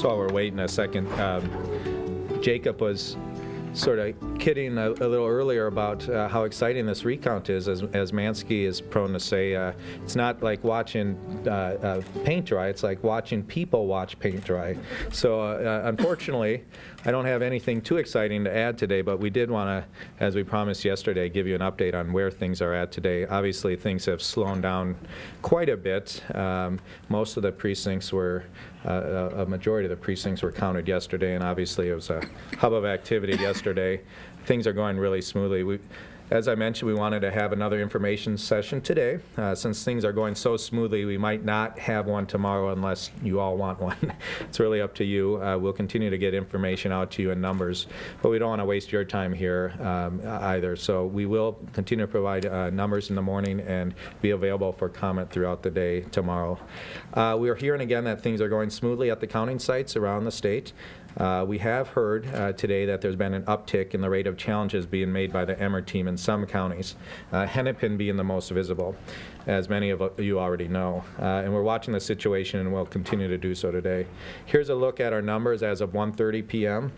while we're waiting a second, Jacob was sort of kidding a little earlier about how exciting this recount is. As Mansky is prone to say, it's not like watching paint dry, it's like watching people watch paint dry. So unfortunately, I don't have anything too exciting to add today, but we did want to, as we promised yesterday, give you an update on where things are at today. Obviously, things have slowed down quite a bit. Most of the precincts were, a majority of the precincts were counted yesterday, and obviously it was a hub of activity yesterday. Things are going really smoothly. As I mentioned, we wanted to have another information session today. Since things are going so smoothly, we might not have one tomorrow unless you all want one. It's really up to you. We'll continue to get information out to you in numbers, but we don't want to waste your time here either. So we will continue to provide numbers in the morning and be available for comment throughout the day tomorrow. We are hearing again that things are going smoothly at the counting sites around the state. We have heard today that there's been an uptick in the rate of challenges being made by the Emmer team in some counties, Hennepin being the most visible, as many of you already know. And we're watching the situation and we'll continue to do so today. Here's a look at our numbers as of 1:30 p.m.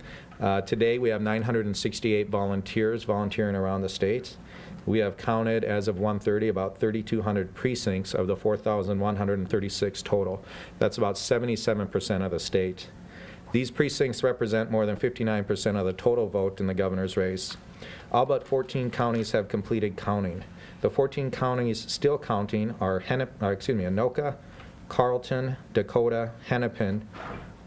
Today we have 968 volunteers volunteering around the state. We have counted, as of 1:30, about 3,200 precincts of the 4,136 total. That's about 77% of the state. These precincts represent more than 59% of the total vote in the governor's race. All but 14 counties have completed counting. The 14 counties still counting are Anoka, Carlton, Dakota, Hennepin,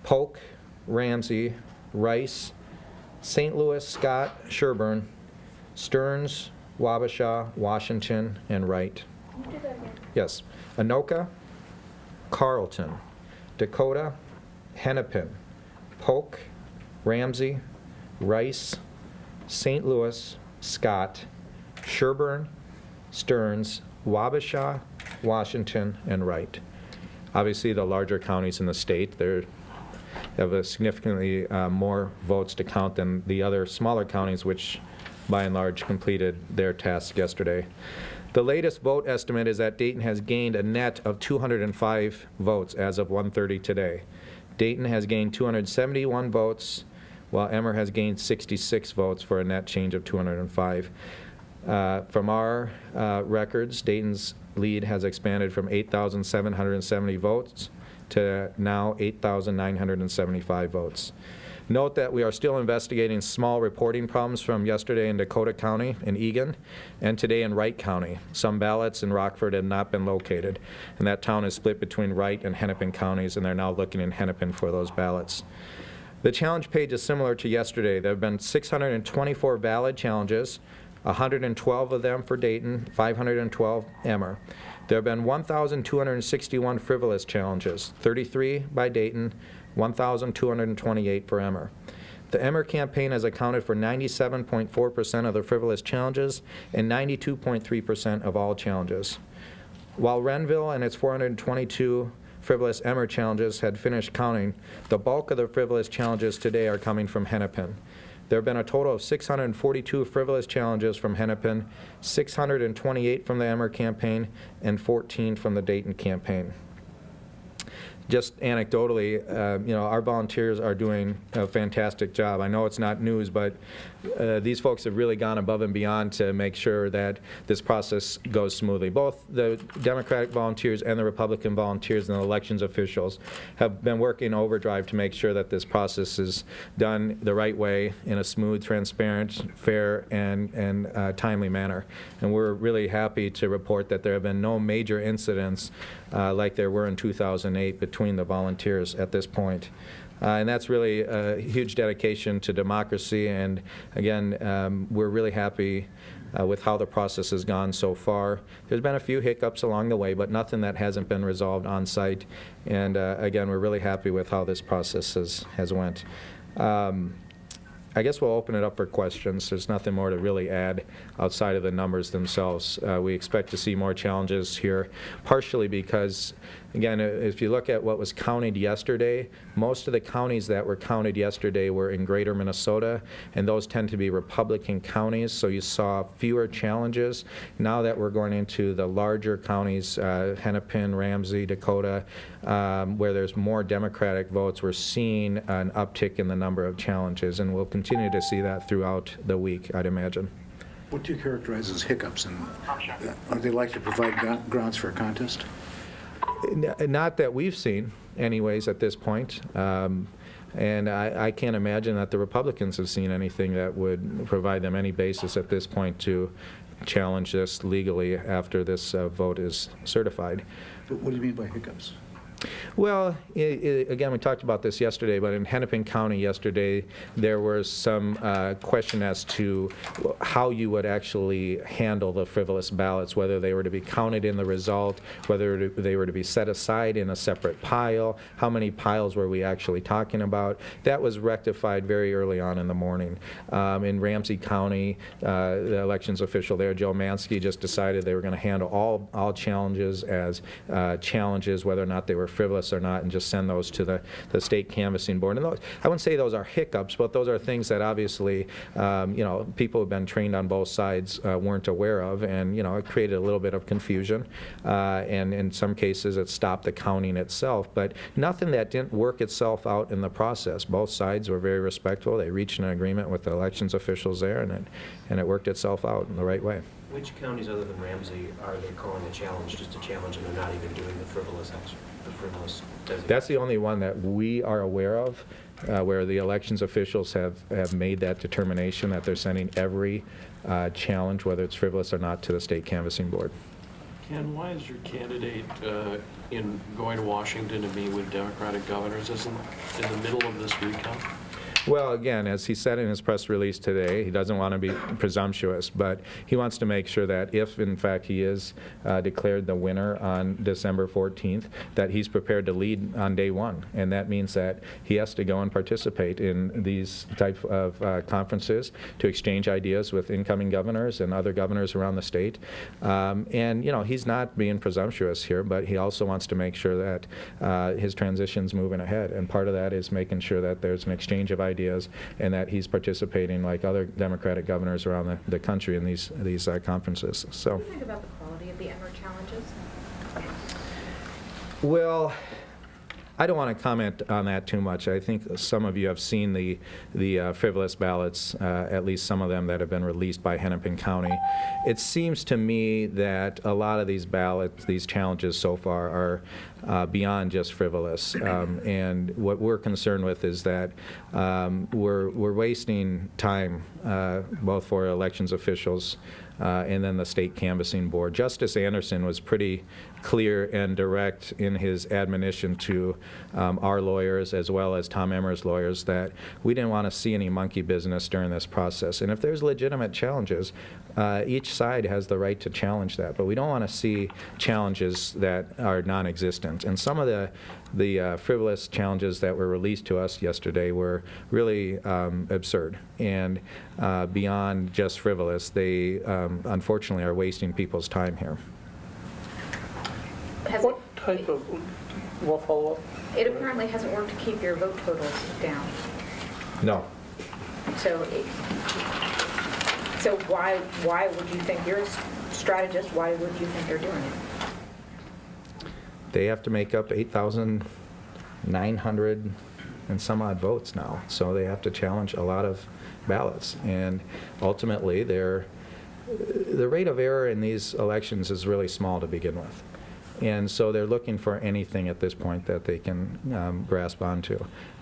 Polk, Ramsey, Rice, St. Louis, Scott, Sherburne, Stearns, Wabasha, Washington, and Wright. Can you do that again? Yes. Anoka, Carlton, Dakota, Hennepin, Polk, Ramsey, Rice, St. Louis, Scott, Sherburne, Stearns, Wabasha, Washington, and Wright. Obviously, the larger counties in the state, they have a significantly more votes to count than the other smaller counties, which by and large completed their task yesterday. The latest vote estimate is that Dayton has gained a net of 205 votes as of 1:30 today. Dayton has gained 271 votes, while Emmer has gained 66 votes for a net change of 205. From our records, Dayton's lead has expanded from 8,770 votes to now 8,975 votes. Note that we are still investigating small reporting problems from yesterday in Dakota County and Egan, and today in Wright County. Some ballots in Rockford have not been located, and that town is split between Wright and Hennepin counties, and they're now looking in Hennepin for those ballots. The challenge page is similar to yesterday. There have been 624 valid challenges, 112 of them for Dayton, 512 Emmer. There have been 1,261 frivolous challenges, 33 by Dayton, 1,228 for Emmer. The Emmer campaign has accounted for 97.4% of the frivolous challenges and 92.3% of all challenges. While Renville and its 422 frivolous Emmer challenges had finished counting, the bulk of the frivolous challenges today are coming from Hennepin. There have been a total of 642 frivolous challenges from Hennepin, 628 from the Emmer campaign, and 14 from the Dayton campaign. Just anecdotally, our volunteers are doing a fantastic job. I know it's not news, but these folks have really gone above and beyond to make sure that this process goes smoothly. Both the Democratic volunteers and the Republican volunteers and the elections officials have been working overdrive to make sure that this process is done the right way in a smooth, transparent, fair, and timely manner. And we're really happy to report that there have been no major incidents like there were in 2008 between the volunteers at this point. And that's really a huge dedication to democracy, and again, we're really happy with how the process has gone so far. There's been a few hiccups along the way, but nothing that hasn't been resolved on site, and again, we're really happy with how this process has went. I guess we'll open it up for questions. There's nothing more to really add outside of the numbers themselves. We expect to see more challenges here, partially because again, if you look at what was counted yesterday, most of the counties that were counted yesterday were in greater Minnesota, and those tend to be Republican counties, so you saw fewer challenges. Now that we're going into the larger counties, Hennepin, Ramsey, Dakota, where there's more Democratic votes, we're seeing an uptick in the number of challenges, and we'll continue to see that throughout the week, I'd imagine. What do you characterize as hiccups, and are they likely to provide grounds for a contest? Not that we've seen, anyways, at this point. And I can't imagine that the Republicans have seen anything that would provide them any basis at this point to challenge this legally after this vote is certified. What do you mean by hiccups? Well, again, we talked about this yesterday, but in Hennepin County yesterday, there was some question as to how you would actually handle the frivolous ballots, whether they were to be counted in the result, whether they were to be set aside in a separate pile, how many piles were we actually talking about. That was rectified very early on in the morning. In Ramsey County, the elections official there, Joe Mansky, just decided they were going to handle all challenges as challenges, whether or not they were frivolous or not, and just send those to the state canvassing board. And those, I wouldn't say those are hiccups, but those are things that obviously people who've been trained on both sides weren't aware of, and it created a little bit of confusion, and in some cases it stopped the counting itself, but nothing that didn't work itself out in the process. Both sides were very respectful. They reached an agreement with the elections officials there, and it worked itself out in the right way. Which counties other than Ramsey are they calling a challenge just a challenge, and they're not even doing the frivolous designation? That's the only one that we are aware of where the elections officials have made that determination that they're sending every challenge, whether it's frivolous or not, to the state canvassing board. Ken, why is your candidate in going to Washington to meet with Democratic governors isn't in the middle of this recount? Well, again, as he said in his press release today, he doesn't want to be presumptuous, but he wants to make sure that if, in fact, he is declared the winner on December 14th, that he's prepared to lead on day one. And that means that he has to go and participate in these type of conferences to exchange ideas with incoming governors and other governors around the state. And, he's not being presumptuous here, but he also wants to make sure that his transition's moving ahead. And part of that is making sure that there's an exchange of ideas, and that he's participating like other Democratic governors around the country in these conferences. So, what do you think about the quality of the Emmer challenges? Well, I don't want to comment on that too much. I think some of you have seen the frivolous ballots, at least some of them that have been released by Hennepin County. It seems to me that a lot of these ballots, these challenges so far, are beyond just frivolous. And what we're concerned with is that we're wasting time, both for elections officials and then the state canvassing board. Justice Anderson was pretty clear and direct in his admonition to our lawyers as well as Tom Emmer's lawyers that we didn't want to see any monkey business during this process. And if there's legitimate challenges, each side has the right to challenge that. But we don't want to see challenges that are non-existent. And some of the frivolous challenges that were released to us yesterday were really absurd. And beyond just frivolous, they unfortunately are wasting people's time here. What type of, we'll follow up? It apparently hasn't worked to keep your vote totals down. No. So why would you think, you're a strategist, why would you think they're doing it? They have to make up 8,900 and some odd votes now, so they have to challenge a lot of ballots. And ultimately, the rate of error in these elections is really small to begin with. And so they're looking for anything at this point that they can grasp onto.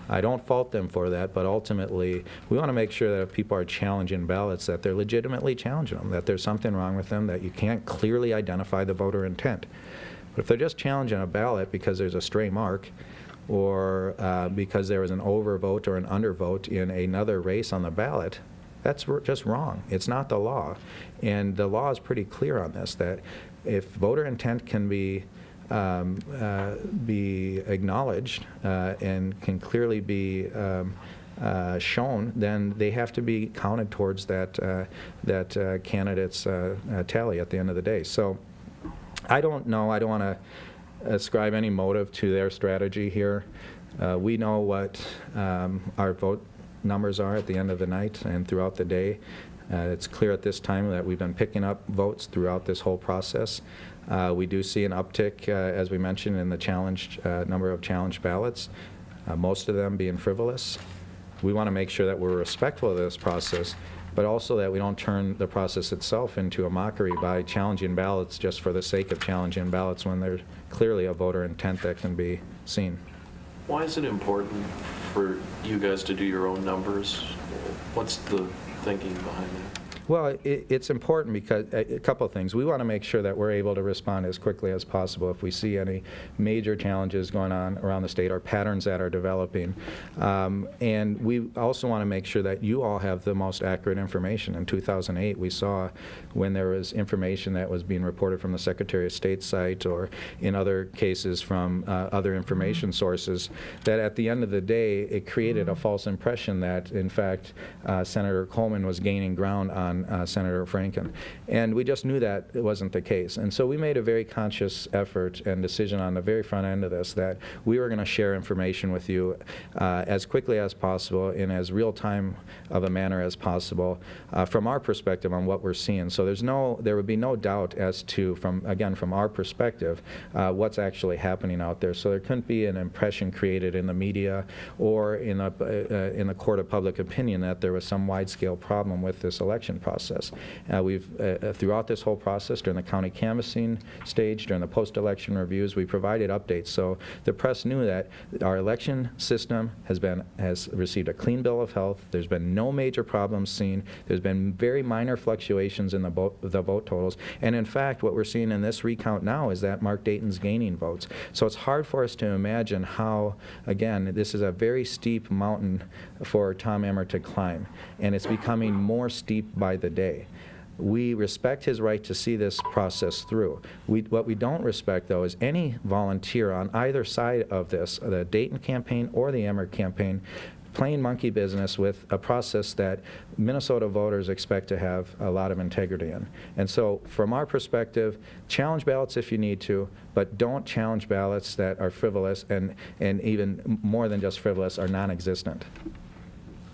I don't fault them for that, but ultimately we want to make sure that if people are challenging ballots that they're legitimately challenging them, that there's something wrong with them, that you can't clearly identify the voter intent. But if they're just challenging a ballot because there's a stray mark, or because there was an overvote or an undervote in another race on the ballot, that's just wrong. It's not the law. And the law is pretty clear on this, that if voter intent can be acknowledged and can clearly be shown, then they have to be counted towards that candidate's tally at the end of the day. So I don't know. I don't want to ascribe any motive to their strategy here. We know what our vote numbers are at the end of the night and throughout the day. It's clear at this time that we've been picking up votes throughout this whole process. We do see an uptick, as we mentioned, in the challenged number of challenged ballots, most of them being frivolous. We want to make sure that we're respectful of this process, but also that we don't turn the process itself into a mockery by challenging ballots just for the sake of challenging ballots when there's clearly a voter intent that can be seen. Why is it important for you guys to do your own numbers? What's the thinking behind that? Well, it's important because a couple of things. We want to make sure that we're able to respond as quickly as possible if we see any major challenges going on around the state or patterns that are developing. And we also want to make sure that you all have the most accurate information. In 2008, we saw when there was information that was being reported from the Secretary of State's site or in other cases from other information sources, that at the end of the day, it created a false impression that, in fact, Senator Coleman was gaining ground on Senator Franken. And we just knew that it wasn't the case. And so we made a very conscious effort and decision on the very front end of this that we were going to share information with you as quickly as possible in as real time of a manner as possible from our perspective on what we're seeing. So there would be no doubt as to, from our perspective, what's actually happening out there. So there couldn't be an impression created in the media or in the court of public opinion that there was some wide-scale problem with this election process. We've, throughout this whole process, during the county canvassing stage, during the post-election reviews, we provided updates. So the press knew that our election system has received a clean bill of health. There's been no major problems seen. There's been very minor fluctuations in the vote totals. And in fact, what we're seeing in this recount now is that Mark Dayton's gaining votes. So it's hard for us to imagine how, again, this is a very steep mountain for Tom Emmer to climb. And it's becoming more steep by the day. We respect his right to see this process through. What we don't respect, though, is any volunteer on either side of this, the Dayton campaign or the Emmer campaign, playing monkey business with a process that Minnesota voters expect to have a lot of integrity in. And so from our perspective, challenge ballots if you need to, but don't challenge ballots that are frivolous and even more than just frivolous, are non-existent.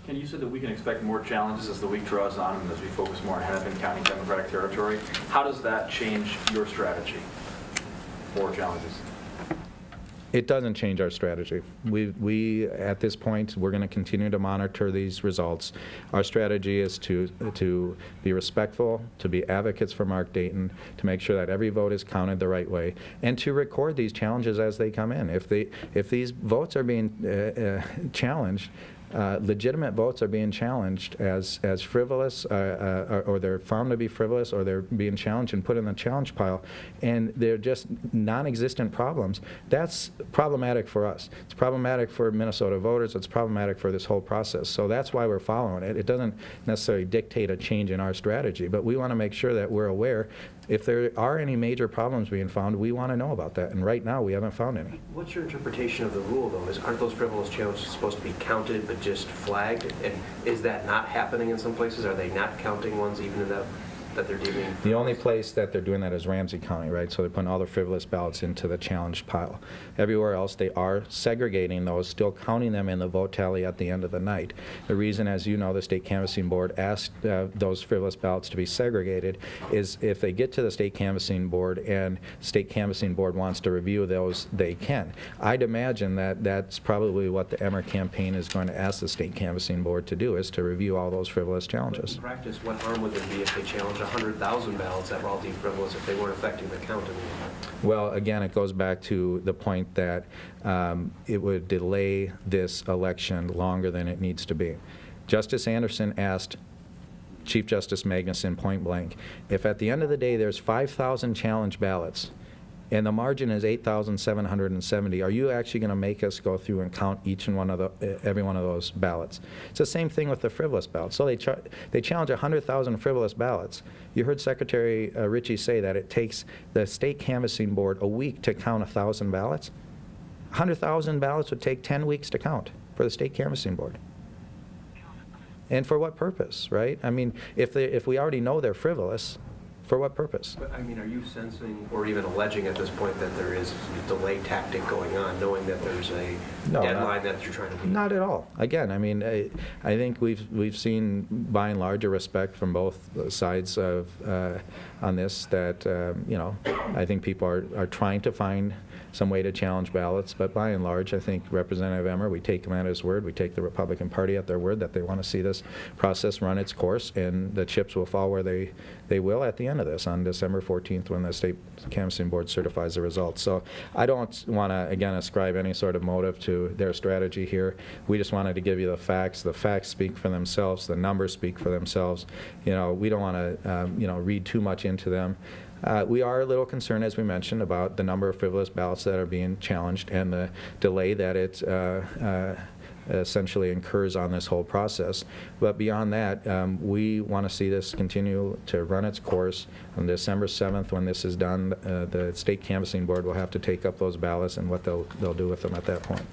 Ken, you said that we can expect more challenges as the week draws on and as we focus more on Hennepin County Democratic territory. How does that change your strategy for challenges? It doesn't change our strategy. We at this point, we're going to continue to monitor these results. Our strategy is to be respectful, to be advocates for Mark Dayton, to make sure that every vote is counted the right way, and to record these challenges as they come in. If these votes are being challenged, legitimate votes are being challenged as frivolous, or they're found to be frivolous, or they're being challenged and put in the challenge pile, and they're just non-existent problems. That's problematic for us. It's problematic for Minnesota voters. It's problematic for this whole process. So that's why we're following it. It doesn't necessarily dictate a change in our strategy, but we want to make sure that we're aware. If there are any major problems being found, we want to know about that, and right now we haven't found any. What's your interpretation of the rule, though? Aren't those frivolous challenges supposed to be counted but just flagged? And is that not happening in some places? Are they not counting ones even in that they're deeming? The only place that they're doing that is Ramsey County, right? So they're putting all the frivolous ballots into the challenge pile. Everywhere else, they are segregating those, still counting them in the vote tally at the end of the night. The reason, as you know, the State Canvassing Board asked those frivolous ballots to be segregated is if they get to the State Canvassing Board and State Canvassing Board wants to review those, they can. I'd imagine that that's probably what the Emmer campaign is going to ask the State Canvassing Board to do, is to review all those frivolous challenges. In practice, what harm would there be if they challenge 100,000 ballots that were all deemed frivolous if they weren't affecting the count anymore? Well, again, it goes back to the point that it would delay this election longer than it needs to be. Justice Anderson asked Chief Justice Magnuson point blank, if at the end of the day there's 5,000 challenge ballots and the margin is 8,770, are you actually going to make us go through and count each and every one of those ballots? It's the same thing with the frivolous ballots. So they challenge 100,000 frivolous ballots. You heard Secretary Ritchie say that it takes the State Canvassing Board a week to count 1,000 ballots. 100,000 ballots would take 10 weeks to count for the State Canvassing Board. And for what purpose, right? I mean, if we already know they're frivolous, For what purpose? But, I mean, are you sensing or even alleging at this point that there is a delay tactic going on, knowing that there's a deadline that you're trying to meet? Not at all. Again, I mean, I think we've seen by and large a respect from both sides of on this. That you know, I think people are trying to find some way to challenge ballots, but by and large, I think Representative Emmer, we take him at his word. We take the Republican Party at their word that they want to see this process run its course, and the chips will fall where they will at the end of this on December 14th when the State Canvassing Board certifies the results. So I don't want to, again, ascribe any sort of motive to their strategy here. We just wanted to give you the facts. The facts speak for themselves. The numbers speak for themselves. You know, we don't want to, you know, read too much into them. We are a little concerned, as we mentioned, about the number of frivolous ballots that are being challenged and the delay that it essentially incurs on this whole process. But beyond that, we want to see this continue to run its course. On December 7th, when this is done, the State Canvassing Board will have to take up those ballots and what they'll do with them at that point.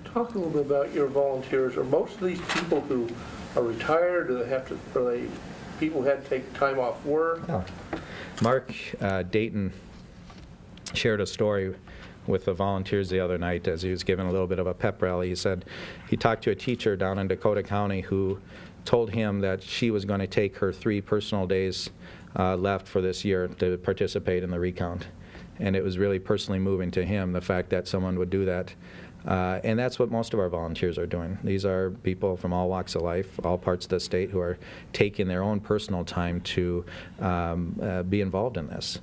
Talk a little bit about your volunteers. Are most of these people who are retired, do they have to, are they people who had to take time off work? Yeah. Mark Dayton shared a story with the volunteers the other night as he was giving a little bit of a pep rally. He said he talked to a teacher down in Dakota County who told him that she was going to take her 3 personal days left for this year to participate in the recount. And it was really personally moving to him, the fact that someone would do that. And that's what most of our volunteers are doing. These are people from all walks of life, all parts of the state, who are taking their own personal time to be involved in this.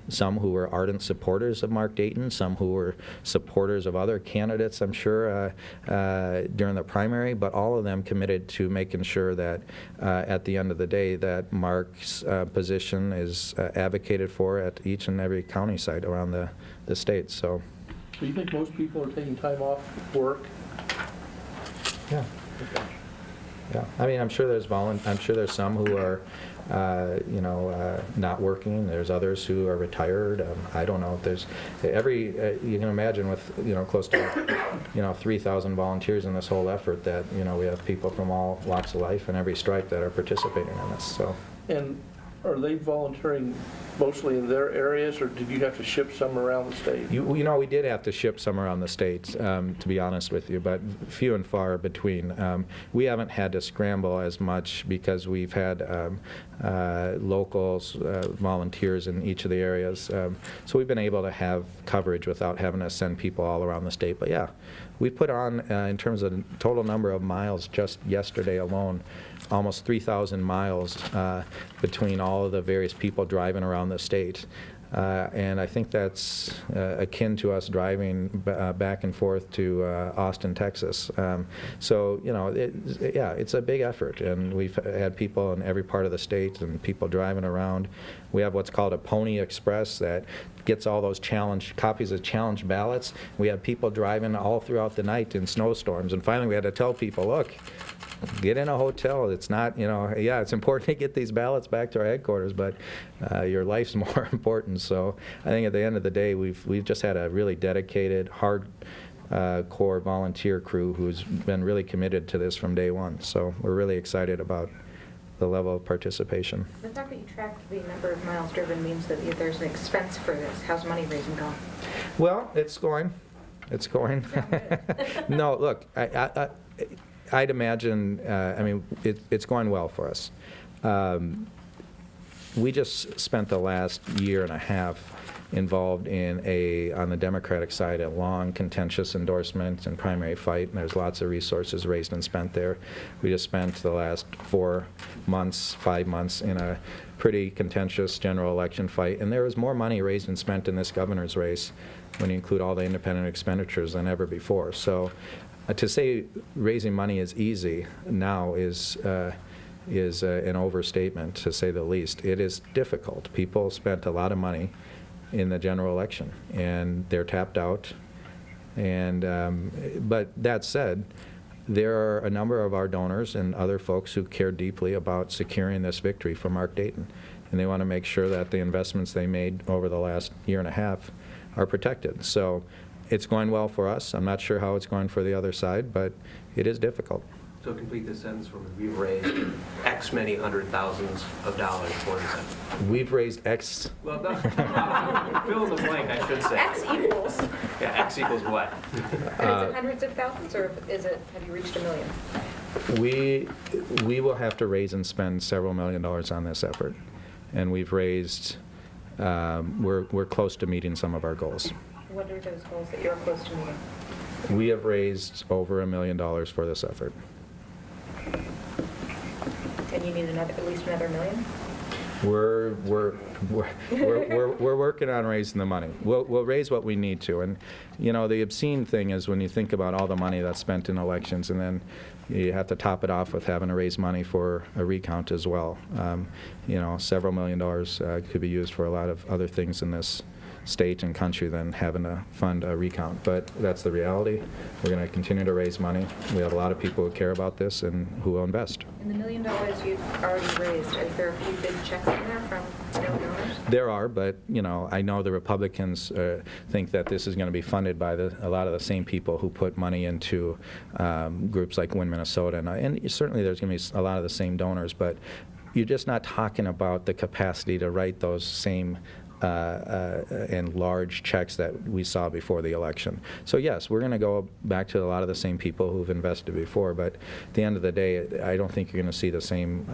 Some who were ardent supporters of Mark Dayton, some who were supporters of other candidates, I'm sure, during the primary, but all of them committed to making sure that at the end of the day that Mark's position is advocated for at each and every county site around the state. So you think most people are taking time off work? yeah. Okay. Yeah, I mean, I'm sure there's some who are, you know, not working. There's others who are retired. I don't know. There's you can imagine with, you know, close to, you know, 3,000 volunteers in this whole effort that, you know, we have people from all walks of life and every stripe that are participating in this. So. And are they volunteering mostly in their areas, or did you have to ship some around the state? You know, we did have to ship some around the state, to be honest with you, but few and far between. We haven't had to scramble as much because we've had locals, volunteers in each of the areas. So we've been able to have coverage without having to send people all around the state. But yeah, we put on, in terms of total number of miles, just yesterday alone, almost 3,000 miles between all of the various people driving around the state. And I think that's akin to us driving back and forth to Austin, Texas. So, you know, yeah, it's a big effort, and we've had people in every part of the state and people driving around. We have what's called a Pony Express that gets all those copies of challenge ballots. We have people driving all throughout the night in snowstorms, and finally we had to tell people, look, get in a hotel. It's not, you know, yeah, it's important to get these ballots back to our headquarters, but your life's more important. So I think at the end of the day, we've just had a really dedicated, hard-core volunteer crew who's been really committed to this from day one. So we're really excited about the level of participation. The fact that you tracked the number of miles driven means that there's an expense for this. How's money raising going? Well, it's going. It's going. No, look, I'd imagine, I mean, it's going well for us. We just spent the last year and a half involved in on the Democratic side, a long, contentious endorsement and primary fight, and there's lots of resources raised and spent there. We just spent the last 5 months in a pretty contentious general election fight, and there was more money raised and spent in this governor's race when you include all the independent expenditures than ever before. So to say raising money is easy now is an overstatement, to say the least. It is difficult. People spent a lot of money in the general election, and they're tapped out. And but that said, there are a number of our donors and other folks who care deeply about securing this victory for Mark Dayton, and they want to make sure that the investments they made over the last year and a half are protected. So it's going well for us. I'm not sure how it's going for the other side, but it is difficult. So complete this sentence for me. We've raised X many hundred thousands of dollars for this. We've raised X. Well, no, fill in the blank, I should say. X equals. Yeah, X equals what? And is it hundreds of thousands, or have you reached $1 million? We will have to raise and spend several $1 million on this effort, and we've raised. We're close to meeting some of our goals. What are those goals that you're close to meeting? We have raised over $1 million for this effort. And you need at least another $1 million? We're working on raising the money. We'll raise what we need to, and you know the obscene thing is when you think about all the money that's spent in elections, and then you have to top it off with having to raise money for a recount as well. You know, several $1 million could be used for a lot of other things in this state and country than having to fund a recount. But that's the reality. We're going to continue to raise money. We have a lot of people who care about this and who will invest. And the $1 million you've already raised, is there a few big checks in there from no donors? There are, but you know, I know the Republicans think that this is going to be funded by a lot of the same people who put money into groups like Win Minnesota, and certainly there's going to be a lot of the same donors, but you're just not talking about the capacity to write those same and large checks that we saw before the election. So yes, we're going to go back to a lot of the same people who've invested before, but at the end of the day, I don't think you're going to see the same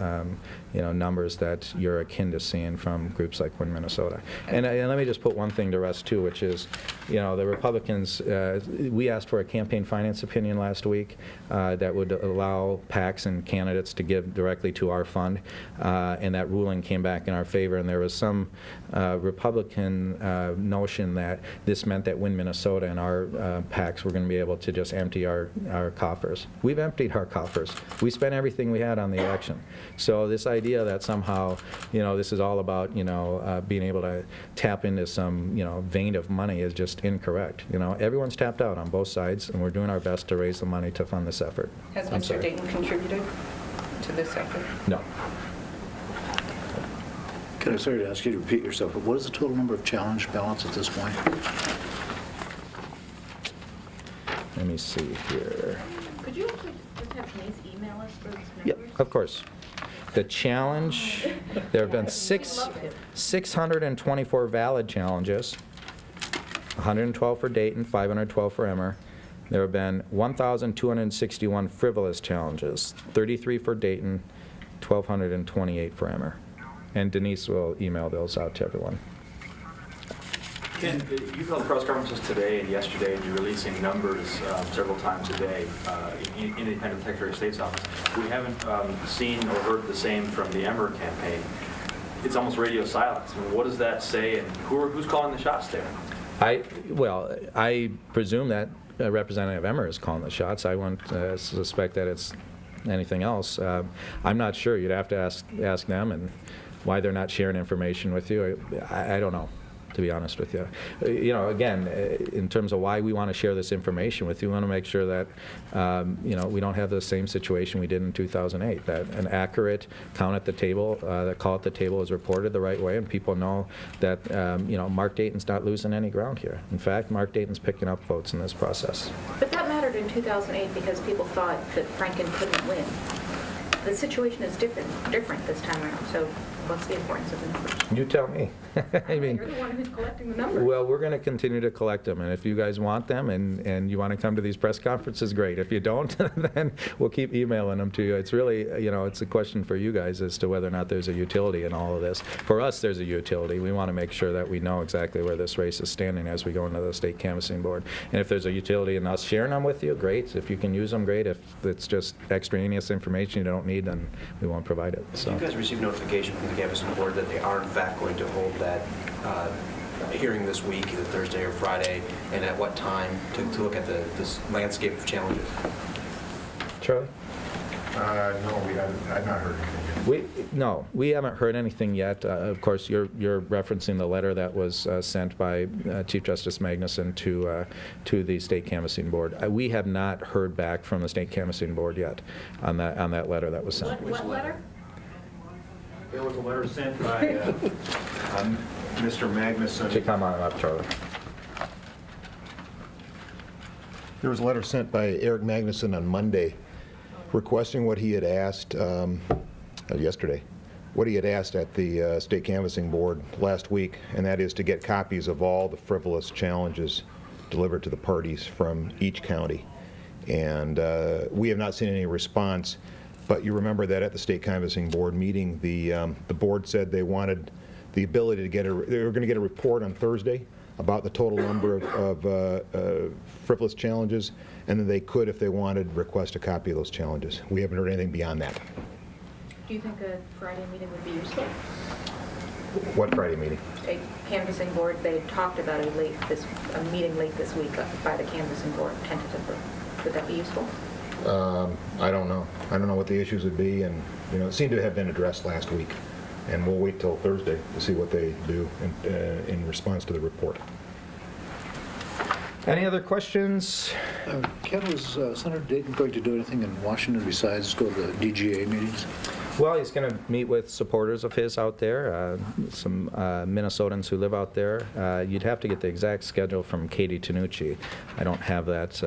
you know, numbers that you're akin to seeing from groups like Win Minnesota. And let me just put one thing to rest too, which is, you know, the Republicans, we asked for a campaign finance opinion last week that would allow PACs and candidates to give directly to our fund, and that ruling came back in our favor, and there was some Republican notion that this meant that Win Minnesota and our PACs were going to be able to just empty our coffers. We've emptied our coffers. We spent everything we had on the election. So this idea that somehow, you know, this is all about, you know, being able to tap into some, you know, vein of money is just incorrect. You know, everyone's tapped out on both sides, and we're doing our best to raise the money to fund this effort. Has Mr. Dayton contributed to this effort? No. Can I, sorry to ask you to repeat yourself, but what is the total number of challenge ballots at this point? Let me see here. Could you actually just have Denise email us those numbers? Yep, of course. The challenge, there have been 624 valid challenges, 112 for Dayton, 512 for Emmer. There have been 1,261 frivolous challenges, 33 for Dayton, 1,228 for Emmer. And Denise will email those out to everyone. Ken, you've held press conferences today and yesterday, and you're releasing numbers several times a day in the Independent Secretary of State's office. We haven't seen or heard the same from the Emmer campaign. It's almost radio silence. I mean, what does that say, and who's calling the shots there? Well, I presume that Representative Emmer is calling the shots. I wouldn't suspect that it's anything else. I'm not sure. You'd have to ask them and why they're not sharing information with you. I don't know, to be honest with you. You know, again, in terms of why we want to share this information with you, we want to make sure that you know, we don't have the same situation we did in 2008, that an accurate count at the table, the call at the table is reported the right way, and people know that you know, Mark Dayton's not losing any ground here. In fact, Mark Dayton's picking up votes in this process. But that mattered in 2008 because people thought that Franken couldn't win. The situation is different this time around, so what's the importance of the numbers? You tell me. I mean, you're the one who's collecting the numbers. Well, we're going to continue to collect them, and if you guys want them and you want to come to these press conferences, great. If you don't, then we'll keep emailing them to you. It's really, you know, it's a question for you guys as to whether or not there's a utility in all of this. For us, there's a utility. We want to make sure that we know exactly where this race is standing as we go into the state canvassing board. And if there's a utility in us sharing them with you, great. If you can use them, great. If it's just extraneous information you don't need, then we won't provide it. So. You guys received notification from the canvassing board that they are in fact going to hold that hearing this week, either Thursday or Friday, and at what time to look at this landscape of challenges? Charlie? No, I've not heard anything. We haven't heard anything yet. Of course, you're referencing the letter that was sent by Chief Justice Magnuson to the state canvassing board. We have not heard back from the state canvassing board yet on that letter that was sent. What letter? There was a letter sent by Mr. Magnuson. Come on up, Charlie. There was a letter sent by Eric Magnuson on Monday requesting what he had asked yesterday, what he had asked at the State Canvassing Board last week, and that is to get copies of all the frivolous challenges delivered to the parties from each county. And we have not seen any response, but you remember that at the State Canvassing Board meeting, the board said they wanted the ability to get they were going to get a report on Thursday about the total number of frivolous challenges, and then they could, if they wanted, request a copy of those challenges. We haven't heard anything beyond that. Do you think a Friday meeting would be useful? What Friday meeting? A canvassing board, they talked about a meeting late this week by the canvassing board tentatively. Would that be useful? I don't know. I don't know what the issues would be, and it seemed to have been addressed last week. And we'll wait till Thursday to see what they do in response to the report. Any other questions? Ken, was Senator Dayton going to do anything in Washington besides go to the DGA meetings? Well, he's going to meet with supporters of his out there, some Minnesotans who live out there. You'd have to get the exact schedule from Katie Tanucci. I don't have that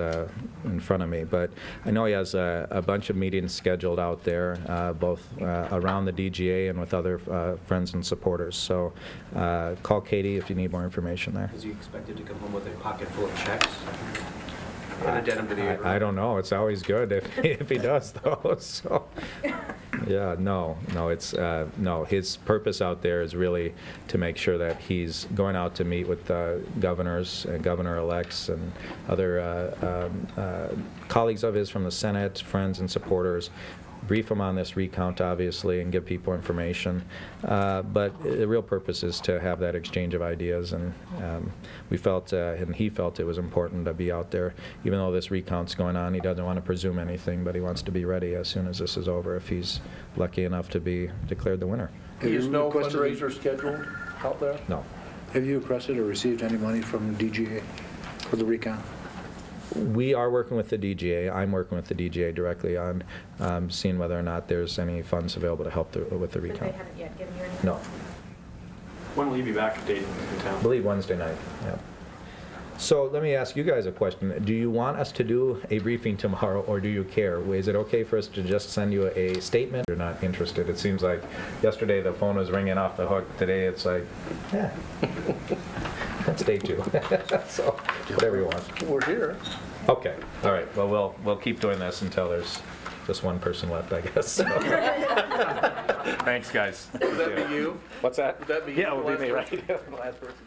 in front of me, but I know he has a bunch of meetings scheduled out there, both around the DGA and with other friends and supporters. So call Katie if you need more information there. Is he expected to come home with a pocket full of checks? An addendum to the I don't know. It's always good if he does, though. So, yeah, no. It's no. His purpose out there is really to make sure that he's going out to meet with governors and governor-elects and other colleagues of his from the Senate, friends and supporters. Brief them on this recount, obviously, and give people information. But the real purpose is to have that exchange of ideas, and we felt, and he felt it was important to be out there. Even though this recount's going on, he doesn't want to presume anything, but he wants to be ready as soon as this is over, if he's lucky enough to be declared the winner. Is no fundraiser scheduled out there? No. Have you requested or received any money from DGA for the recount? We are working with the DGA. I'm working with the DGA directly on seeing whether or not there's any funds available to help with the recount. But they haven't yet given you anything? No. When will you be back to Dayton in town? I believe Wednesday night. Yeah. So let me ask you guys a question. Do you want us to do a briefing tomorrow, or do you care? Is it okay for us to just send you a statement? You're not interested. It seems like yesterday the phone was ringing off the hook. Today it's like, yeah. That's day 2. So whatever you want. We're here. Okay. All right. Well, we'll keep doing this until there's just one person left, I guess. So. Thanks, guys. Would that be you? What's that? Would that be you? Yeah, it would be me, right? The last person.